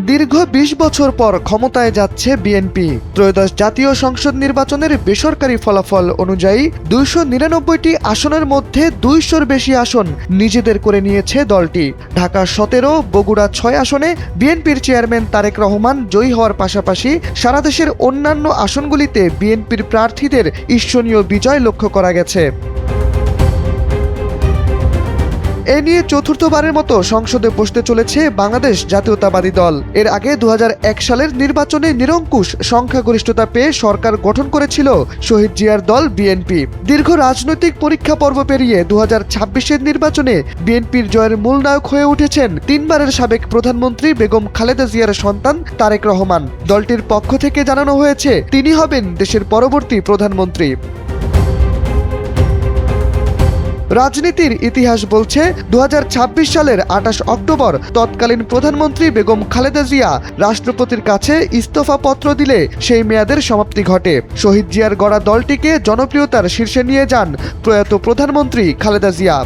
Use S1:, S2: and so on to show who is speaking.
S1: দীর্ঘ ২০ বছর পর ক্ষমতায় যাচ্ছে বিএনপি। ত্রয়োদশ জাতীয় সংসদ নির্বাচনের বেসরকারি ফলাফল অনুযায়ী ২৯৯টি আসনের মধ্যে ২০০-র বেশি আসন নিজেদের করে নিয়েছে দলটি। ঢাকা ১৭, বগুড়া ৬ আসনে বিএনপির চেয়ারম্যান তারেক রহমান জয়ী হওয়ার পাশাপাশি সারা দেশের অন্যান্য আসনগুলিতে বিএনপির প্রার্থীদের ঈর্ষণীয় বিজয় লক্ষ্য করা গেছে। এ নিয়ে চতুর্থবারের মতো সংসদে বসতে চলেছে বাংলাদেশ জাতীয়তাবাদী দল। এর আগে ২০০১ সালের নির্বাচনে নিরঙ্কুশ সংখ্যাগরিষ্ঠতা পেয়ে সরকার গঠন করেছিল শহীদ জিয়ার দল বিএনপি। দীর্ঘ রাজনৈতিক পরীক্ষা পর্ব পেরিয়ে ২০২৬-এর নির্বাচনে বিএনপির জয়ের মূল নায়ক হয়ে উঠেছেন তিনবারের সাবেক প্রধানমন্ত্রী বেগম খালেদা জিয়ার সন্তান তারেক রহমান। দলটির পক্ষ থেকে জানানো হয়েছে তিনি হবেন দেশের পরবর্তী প্রধানমন্ত্রী। রাজনীতির ইতিহাস বলছে ২০২৬ সালের ২৮ অক্টোবর তৎকালীন প্রধানমন্ত্রী বেগম খালেদা জিয়া রাষ্ট্রপতির কাছে ইস্তফাপত্র দিলে সেই মেয়াদের সমাপ্তি ঘটে। শহীদ জিয়ার গড়া দলটিকে জনপ্রিয়তার শীর্ষে নিয়ে যান প্রয়াত প্রধানমন্ত্রী খালেদা জিয়া।